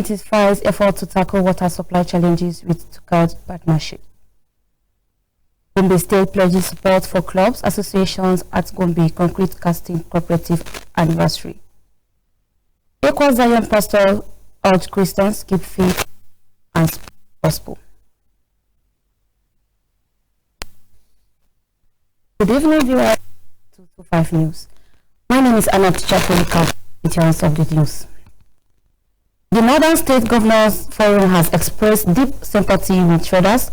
intensifies efforts to tackle water supply challenges with Tukat partnership. Gombe State pledges support for clubs, associations at Gombe Concrete Casting Cooperative Anniversary. Equal Zion Pastor urged Christians keep faith and gospel. Good evening, viewers. 225 News. My name is Anna Tichakulika, details of the news. The Northern State Governors Forum has expressed deep sympathy with traders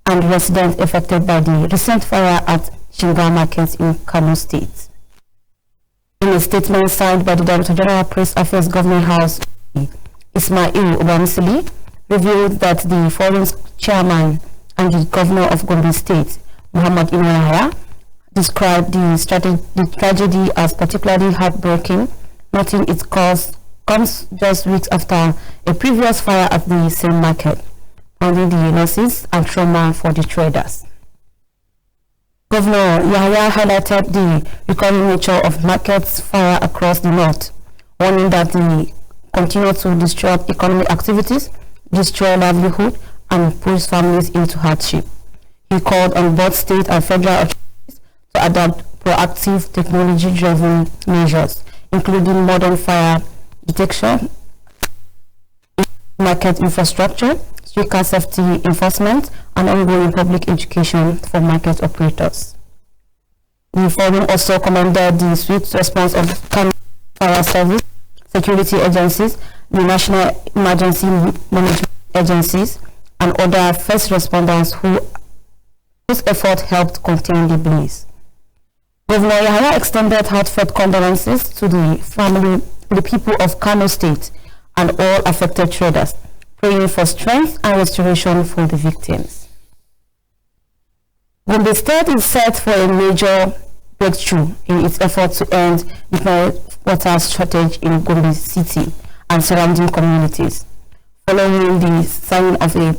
and residents affected by the recent fire at Shinga Market in Kano State. In a statement signed by the Director General Press Affairs Government House, Ismail Obamisili revealed that the forum's chairman and the governor of Gombe State, Muhammad Yahya, described the tragedy as particularly heartbreaking, noting its cause comes just weeks after a previous fire at the same market, pointing the losses and trauma for the traders. Governor Yahya highlighted the recurring nature of markets fire across the north, warning that they continue to disrupt economic activities, destroy livelihood, and push families into hardship. He called on both state and federal authorities to adopt proactive technology-driven measures, including modern fire detection, market infrastructure, stricter safety enforcement, and ongoing public education for market operators. The forum also commended the swift response of Kano Fire Service, security agencies, the National Emergency Management Agencies, and other first responders whose effort helped contain the blaze. Governor Yahya extended heartfelt condolences to the people of Kano State and all affected traders, praying for strength and restoration for the victims. Gombe State is set for a major breakthrough in its effort to end the water shortage in Gombe City and surrounding communities, following the signing of a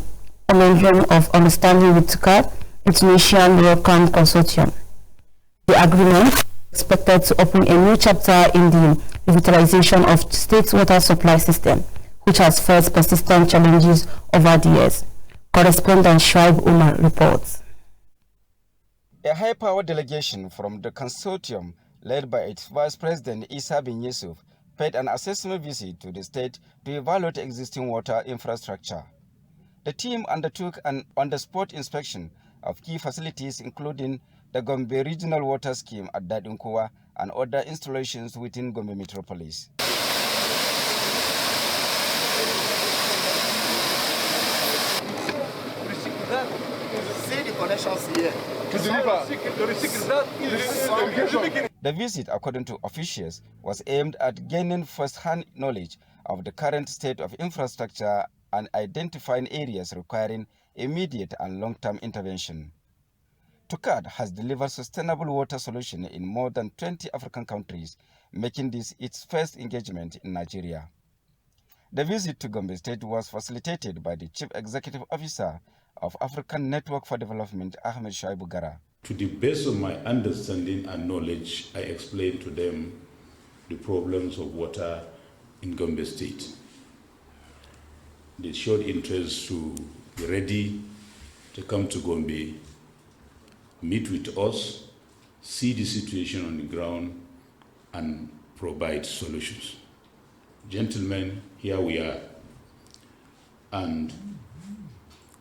memorandum of understanding with TUCAD, Indonesian Moroccan Consortium. The agreement is expected to open a new chapter in the revitalization of state's water supply system, which has faced persistent challenges over the years. Correspondent Shaib Umar reports. A high-power delegation from the consortium, led by its Vice President Isa bin Yusuf, paid an assessment visit to the state to evaluate existing water infrastructure. The team undertook an on-the-spot inspection of key facilities, including the Gombe Regional Water Scheme at Dadunkuwa and other installations within Gombe Metropolis. See the connections here. The visit, according to officials, was aimed at gaining first-hand knowledge of the current state of infrastructure and identifying areas requiring immediate and long-term intervention. TUCAD has delivered sustainable water solutions in more than 20 African countries, making this its first engagement in Nigeria. The visit to Gombe State was facilitated by the Chief Executive Officer of African Network for Development, Ahmed Shaibu Gara. To the best of my understanding and knowledge, I explained to them the problems of water in Gombe State. They showed interest to be ready to come to Gombe, meet with us, see the situation on the ground, and provide solutions. Gentlemen, here we are. And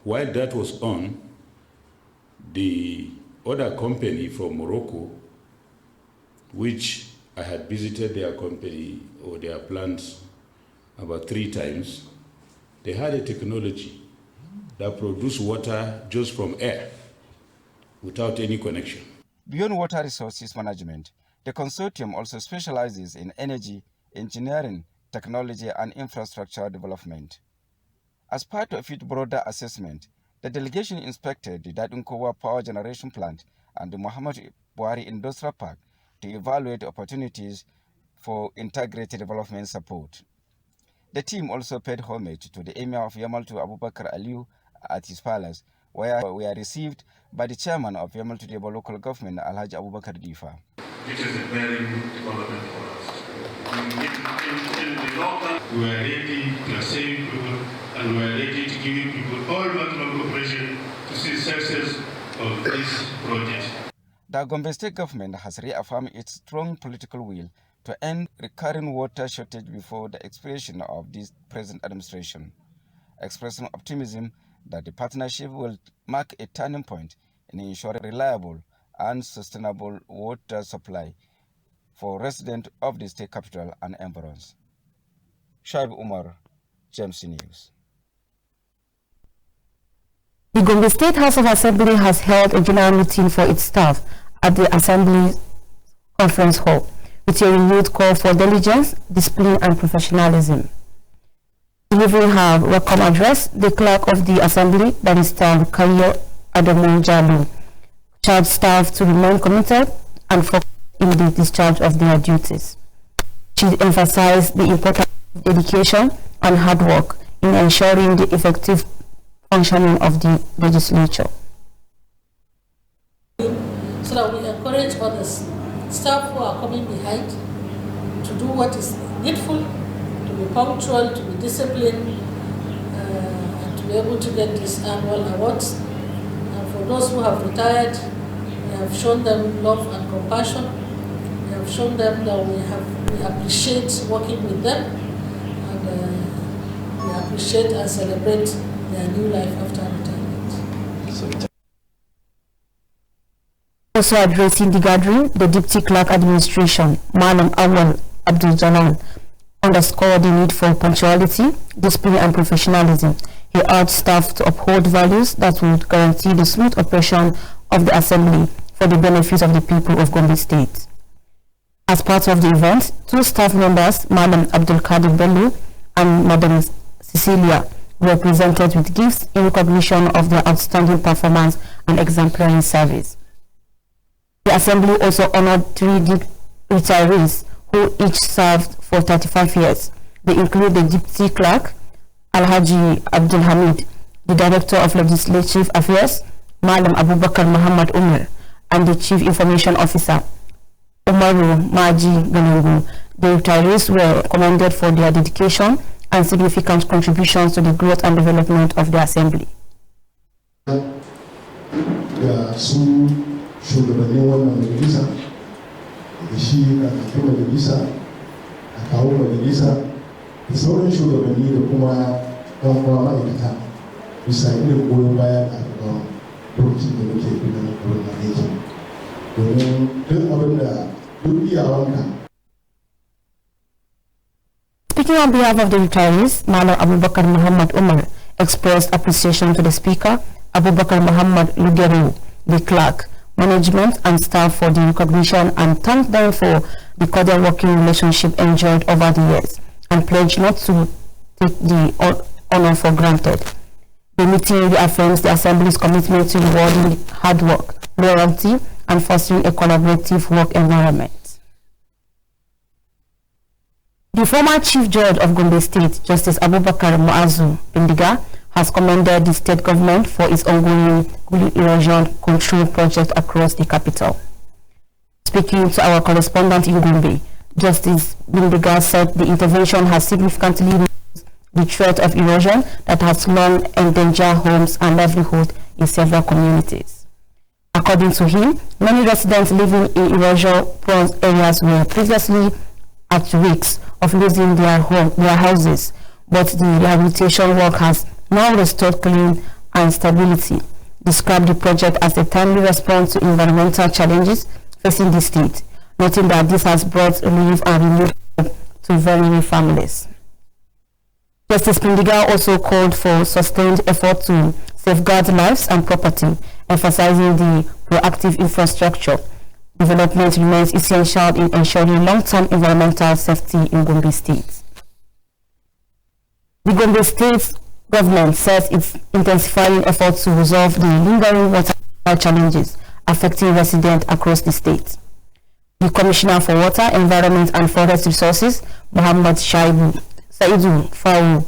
while that was on, the other company from Morocco, which I had visited their company or their plants about 3 times, they had a technology that produced water just from air without any connection. Beyond water resources management, the consortium also specializes in energy, engineering, technology, and infrastructure development. As part of its broader assessment, the delegation inspected the Dadunkowa Power Generation Plant and the Muhammad Buhari Industrial Park to evaluate opportunities for integrated development support. The team also paid homage to the Emir of Yamaltu Abubakar Aliu at his palace, where we are received by the chairman of Yamaltu Debo local government, Alhaji Abubakar Difa. It is a very good development for us. In the local, we are ready to save people, and we are ready to give people all maximum cooperation to see success of this project. The Gombe State government has reaffirmed its strong political will to end recurring water shortage before the expiration of this present administration, expressing optimism that the partnership will mark a turning point in ensuring reliable and sustainable water supply for residents of the state capital and environs. Shaib Umar, GMC News. The Gombe State House of Assembly has held a general meeting for its staff at the Assembly Conference Hall with a renewed call for diligence, discipline and professionalism. Delivering her welcome address, the clerk of the Assembly, Barrister Kayo Adamu Jalu, charged staff to remain committed and focused in the discharge of their duties. She emphasized the importance of dedication and hard work in ensuring the effective functioning of the legislature. So that we encourage others, staff who are coming behind, to do what is needful, to be punctual, to be disciplined, and to be able to get these annual awards. And for those who have retired, we have shown them love and compassion. We have shown them that we appreciate working with them, and we appreciate and celebrate their new life after retirement. Also addressing the gathering, the Deputy Clerk Administration, Malam Awal Abdul Jalal, underscored the need for punctuality, discipline and professionalism. He urged staff to uphold values that would guarantee the smooth operation of the Assembly for the benefit of the people of Gombe State. As part of the event, two staff members, Madam Abdul Kadir Bello and Madam Cecilia, were presented with gifts in recognition of their outstanding performance and exemplary service. The Assembly also honored 3 retirees who each served for 35 years. They include the Deputy Clerk, Alhaji Abdul Hamid, the Director of Legislative Affairs, Malam Abubakar Muhammad Umar, and the Chief Information Officer, Umaru Maji Ganungu. The retirees were commended for their dedication and significant contributions to the growth and development of the Assembly. Shugabannin wannan majalisa da shi kakakin majalisa a kawo majalisa da sauran shugabanni da kuma ɗan uwa ma'aikata bisa irin goyon baya da aka kawo lokacin da muke gudanar da wannan aiki domin duk abin da duk iyawanka. Speaking on behalf of the retirees, Malam Abubakar Muhammad Umar expressed appreciation to the Speaker, Abubakar Muhammad Lugeru, the clerk, management and staff for the recognition and thanked them for the cordial working relationship enjoyed over the years and pledged not to take the honor for granted. The meeting reaffirms the Assembly's commitment to rewarding hard work, loyalty and fostering a collaborative work environment. The former Chief Judge of Gombe State, Justice Abubakar Muazu Bindiga, has commended the state government for its ongoing gully erosion control project across the capital. Speaking to our correspondent in Gombe, Justice Bindiga said the intervention has significantly reduced the threat of erosion that has long endangered homes and livelihood in several communities. According to him, many residents living in erosion-prone areas were previously at risk of losing their houses, but the rehabilitation work has now restored clean and stability. Described the project as a timely response to environmental challenges facing the state, noting that this has brought relief and renewed hope to very families. Justice Pindiga also called for sustained effort to safeguard lives and property, emphasizing the proactive infrastructure development remains essential in ensuring long-term environmental safety in Gombe State. The Gombe State government says it's intensifying efforts to resolve the lingering water challenges affecting residents across the state. The Commissioner for Water, Environment and Forest Resources, Muhammad Saidu Faou,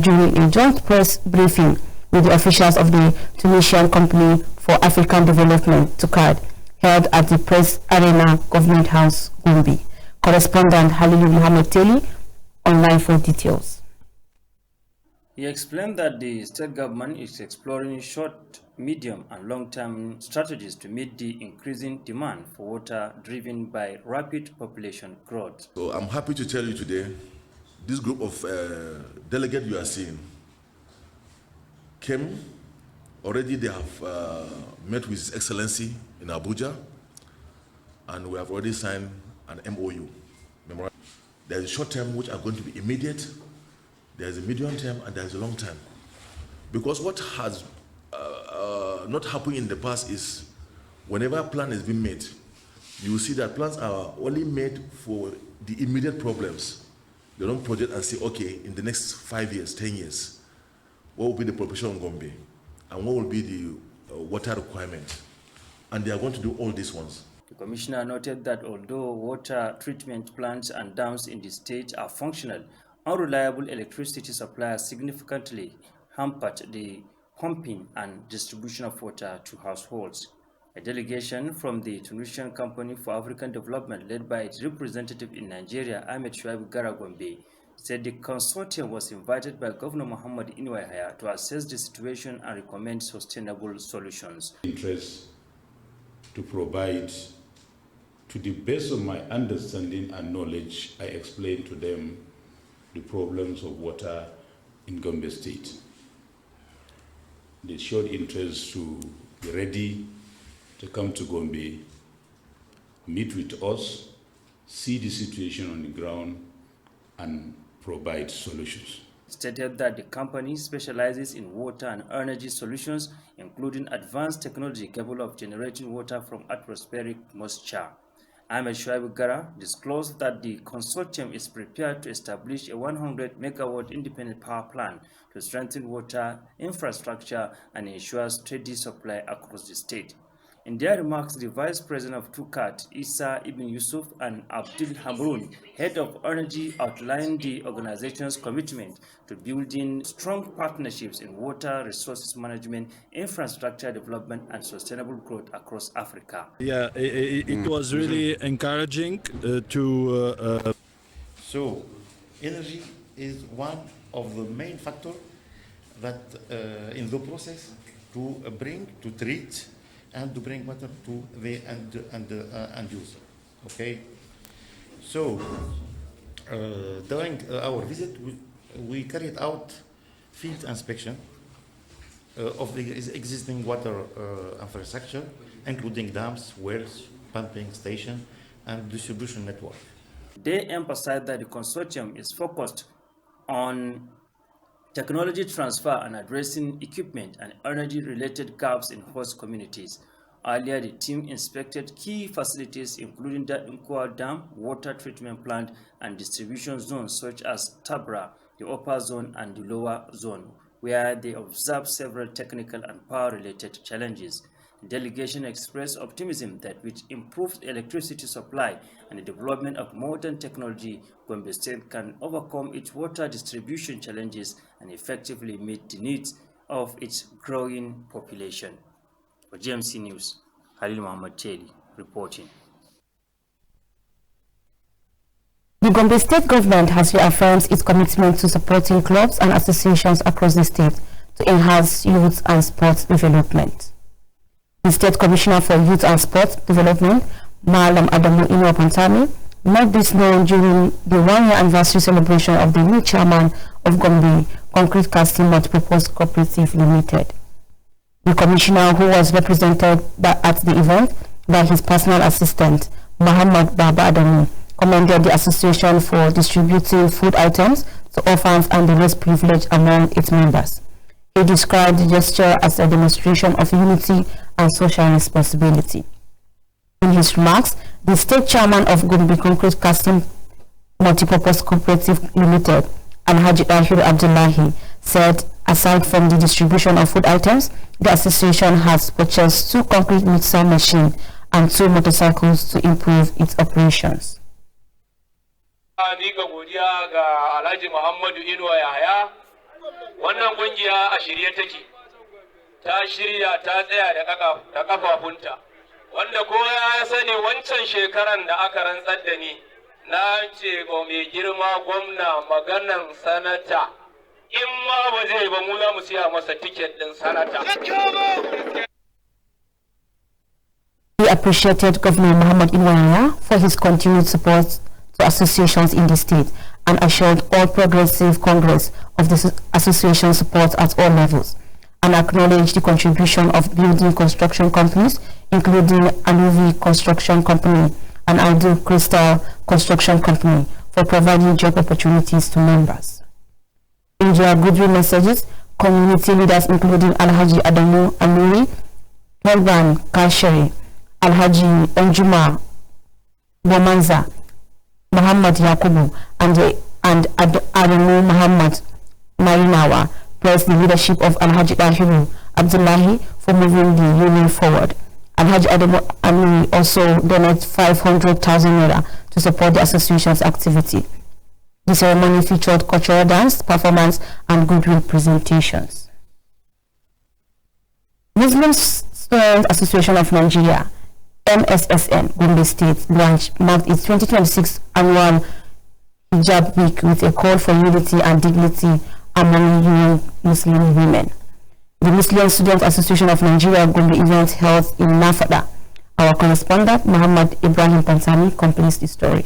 during a joint press briefing with the officials of the Tunisian Company for African Development, TUCAD, held at the Press Arena Government House, Gombe, Correspondent Halilu Muhammad Teli online for details. He explained that the state government is exploring short, medium, and long-term strategies to meet the increasing demand for water driven by rapid population growth. So I'm happy to tell you today, this group of delegates you are seeing came. Already they have met with His Excellency in Abuja, and we have already signed an MOU. There is a short term which are going to be immediate, there is a medium term, and there is a long term. Because what has not happened in the past is whenever a plan has been made, you will see that plans are only made for the immediate problems. They don't project and say, okay, in the next 5 years, 10 years, what will be the population of Gombe? And what will be the water requirement? And they are going to do all these ones. The commissioner noted that although water treatment plants and dams in the state are functional, unreliable electricity supply has significantly hampered the pumping and distribution of water to households. A delegation from the Tunisian Company for African Development, led by its representative in Nigeria, Ahmed Shuaib Gara Gombe, said the consortium was invited by Governor Muhammad Inuwa to assess the situation and recommend sustainable solutions. Interest to provide, to the best of my understanding and knowledge, I explained to them the problems of water in Gombe State. They showed interest to be ready to come to Gombe, meet with us, see the situation on the ground, and provide solutions. Stated that the company specializes in water and energy solutions, including advanced technology capable of generating water from atmospheric moisture. Ahmed Shuaib Gara disclosed that the consortium is prepared to establish a 100 megawatt independent power plant to strengthen water infrastructure and ensure steady supply across the state. In their remarks, the Vice President of TUCAT, Isa Ibn Yusuf, and Abdul Hamroun, Head of Energy, outlined the organization's commitment to building strong partnerships in water resources management, infrastructure development, and sustainable growth across Africa. Yeah, it was really encouraging So, energy is one of the main factors that in the process to treat and to bring water to the end user. Okay. So during our visit, we carried out field inspection of the existing water infrastructure, including dams, wells, pumping station, and distribution network. They emphasized that the consortium is focused on technology transfer and addressing equipment and energy-related gaps in host communities. Earlier, the team inspected key facilities including the Nkwa Dam, water treatment plant, and distribution zones such as Tabra, the upper zone, and the lower zone, where they observed several technical and power-related challenges. The delegation expressed optimism that with improved electricity supply and the development of modern technology, Gombe State can overcome its water distribution challenges and effectively meet the needs of its growing population. For GMC News, Halil Muhammad Chedi reporting. The Gombe State government has reaffirmed its commitment to supporting clubs and associations across the state to enhance youth and sports development. The State Commissioner for Youth and Sports Development, Malam Adamu Inuwa made this known during the one-year anniversary celebration of the new chairman of Gombe Concrete Casting Multipurpose Cooperative Limited. The commissioner, who was represented at the event by his personal assistant, Muhammad Baba Adamu, commended the association for distributing food items to orphans and the less privileged among its members. He described the gesture as a demonstration of unity and social responsibility. In his remarks, the state chairman of Gombe Concrete Casting Multipurpose Cooperative Limited, Alhaji Tahir Abdullahi, said aside from the distribution of food items, the association has purchased 2 concrete mixer machines and 2 motorcycles to improve its operations. Wannan kungiya a shirye take, ta shirya ta tsaya da kafafunta, wanda kowa ya sani wancan shekaran da aka rantsar da ni na ce ba mai girma gwamna maganan sanata in ma ba zai ba mu za mu siya masa tiket din sanata. He appreciated Governor Muhammad Iwaya for his continued support to associations in the state and assured all progressive congress of the association support at all levels, and acknowledged the contribution of building construction companies, including Aluvi Construction Company and Ideal Crystal Construction Company, for providing job opportunities to members. In their goodwill messages, community leaders including Alhaji Adamu Amiri, Helban Kasheri, Alhaji Onjuma Bomanza, Muhammad Yakubu, and Adamu Muhammad Marinawa praised the leadership of Alhaji Dahiru Abdullahi for moving the union forward. Alhaji Adamu Amiri also donated 500,000 naira to support the association's activity. The ceremony featured cultural dance, performance, and goodwill presentations. Muslim Student Association of Nigeria, MSSN, Gombe State branch, marked its 2026 annual Hijab Week with a call for unity and dignity among young Muslim women. The Muslim Student Association of Nigeria Gombe event held in Nafada. Our correspondent, Muhammad Ibrahim Pantani, completes the story.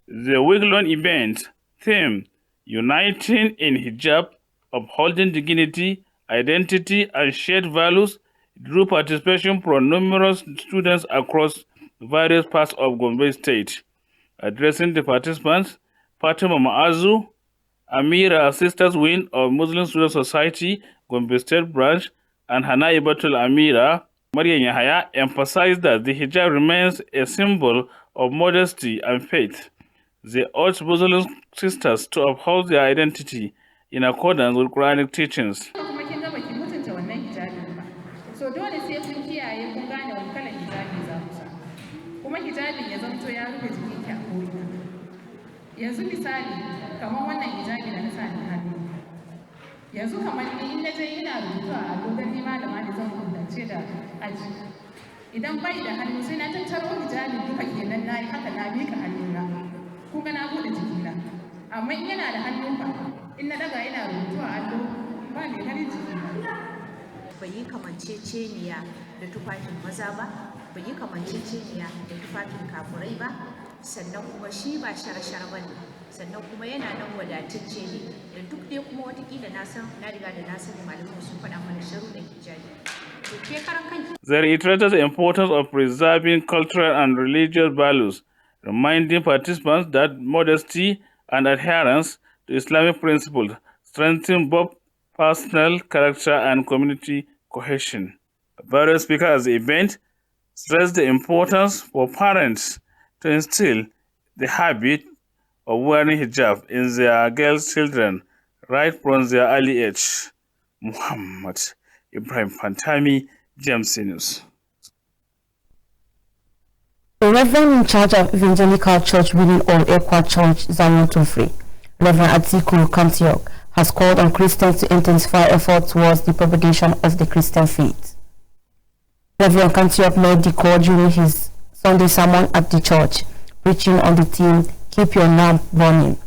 The week-long event theme, Uniting in Hijab, Upholding Dignity, Identity and Shared Values, drew participation from numerous students across various parts of Gombe State. Addressing the participants, Fatima Maazu, Amira Sisters Wing of Muslim Student Society, Gombe State Branch, and Hanaibatul Amira, Maria Yahaya, emphasized that the hijab remains a symbol of modesty and faith. They urged Muslim sisters to uphold their identity in accordance with Quranic teachings. So dole sai kun kiyaye kun gane wani kalan hijabi za ku sa. Kuma hijabin ya zanto ya rufe jikin ki a ko'ina. Yanzu misali kamar wannan hijabi da na sa ni hannu. Yanzu kamar ni in na je ina rubutu a dogon ni malama da zan kundance da aji. Idan bai da hannu sai na tattaro hijabin duka kenan nayi haka na miƙa hannuna. Kun ga na buɗe jikina. Amma in yana da hannu fa in na daga ina rubutu a allo ba mai ganin jikina. Bai yi kamanceceniya da tufafin maza ba, bai yi kamanceceniya da tufafin kafurai ba, sannan kuma shi ba shara-shara ba ne, sannan kuma yana nan wadatacce ne, da duk dai kuma watakila na riga da na sani malamin sun faɗa mana sharuɗan hijabi. They reiterated the importance of preserving cultural and religious values, reminding participants that modesty and adherence to Islamic principles strengthen both personal character and community cohesion. Various speakers at the event stressed the importance for parents to instill the habit of wearing hijab in their girl children right from their early age. Muhammad Ibrahim Pantami, GMC News. The Reverend in charge of Evangelical Church Winning All Equa Church, Zion Tufri, Reverend Atiku Kantiok, has called on Christians to intensify efforts towards the propagation of the Christian faith. Reverend Kantiok made the call during his Sunday sermon at the church, preaching on the theme, Keep Your Lamp Burning.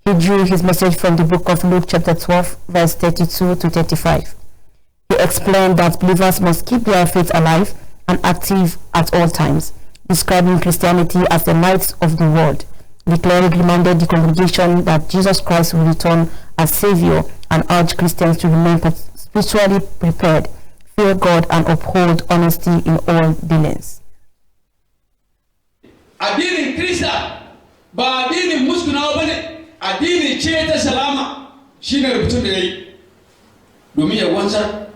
He drew his message from the book of Luke chapter 12, verse 32 to 35. He explained that believers must keep their faith alive and active at all times, describing Christianity as the light of the world. The cleric reminded the congregation that Jesus Christ will return as Savior and urged Christians to remain spiritually prepared, fear God, and uphold honesty in all dealings. Addinin Kirista ba addinin musgunawa bane, addini ce ta salama, shine rubutun da yayi domin ya wanzar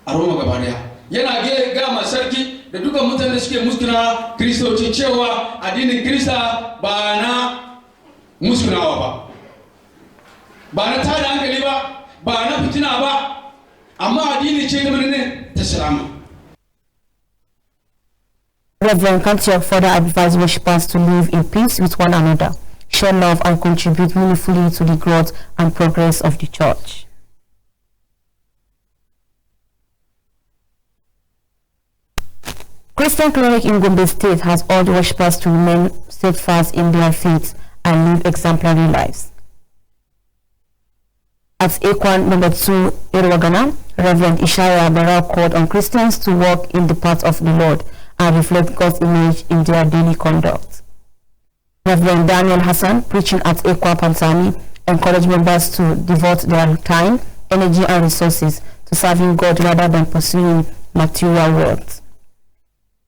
a Roma gaba daya. Yana ga sarki da dukan mutanen da suke musguna Kristoci cewa addinin Kirista ba na musgunawa ba, ba na tada hankali ba, ba na fitina ba, amma addini ce ne ta salama. Reverend Kantiok further advised worshippers to live in peace with one another, share love, and contribute meaningfully to the growth and progress of the church. Christian cleric in Gombe State has urged worshippers to remain steadfast in their faith and live exemplary lives. At Ekwan number 2, Irwagana, Reverend Ishaya Barra called on Christians to walk in the path of the Lord and reflect God's image in their daily conduct. Reverend Daniel Hassan, preaching at Ekwa Pantani, encouraged members to devote their time, energy, and resources to serving God rather than pursuing material wealth.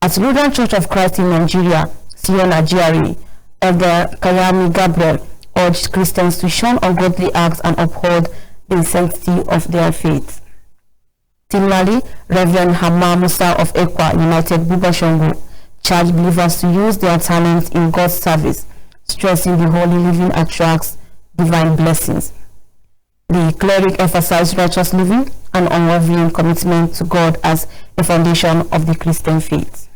At Lutheran Church of Christ in Nigeria, Siona GRE, Elder Kayami Gabriel urged Christians to shun ungodly acts and uphold the sanctity of their faith. Similarly, Reverend Hama Musa of Ekwa United Bubashongo charged believers to use their talents in God's service, stressing the holy living attracts divine blessings. The cleric emphasized righteous living and unwavering commitment to God as a foundation of the Christian faith.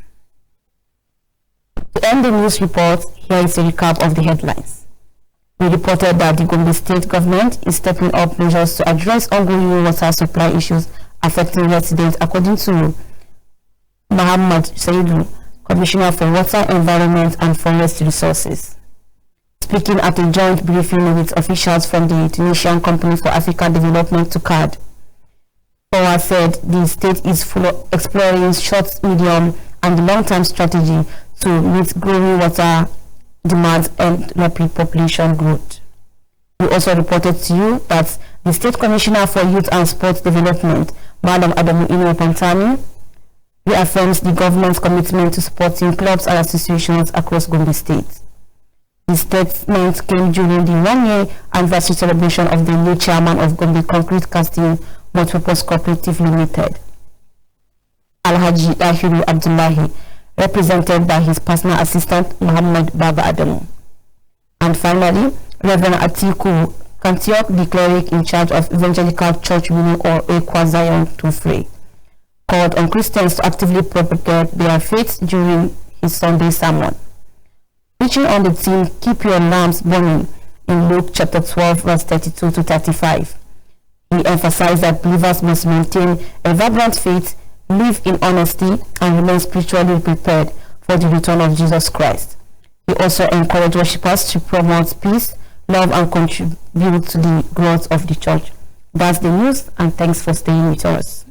To end the news report, here is a recap of the headlines. We reported that the Gombe State government is stepping up measures to address ongoing water supply issues affecting residents, according to Muhammad Saidu, Commissioner for Water, Environment and Forest Resources. Speaking at a joint briefing with officials from the Tunisian Company for African Development to CAD, Power said the state is exploring short, medium and long-term strategy to meet growing water demands and rapid population growth. We also reported to you that the State Commissioner for Youth and Sports Development, Madam Adamu Ino Pantani, reaffirms the government's commitment to supporting clubs and associations across Gombe State. The statement came during the one-year anniversary celebration of the new chairman of Gombe Concrete Casting Multipurpose Cooperative Limited, Alhaji Dahiru Abdullahi, represented by his personal assistant Muhammad Baba Adamu. And finally, Reverend Atiku Kantiok, the cleric in charge of Evangelical Church Union or Ekwa Zion Tufre, called on Christians to actively propagate their faith during his Sunday sermon. Preaching on the theme, Keep Your Lamps Burning, in Luke chapter 12, verse 32 to 35. He emphasized that believers must maintain a vibrant faith, live in honesty, and remain spiritually prepared for the return of Jesus Christ. He also encouraged worshippers to promote peace, love, and contribute to the growth of the church. That's the news, and thanks for staying with us.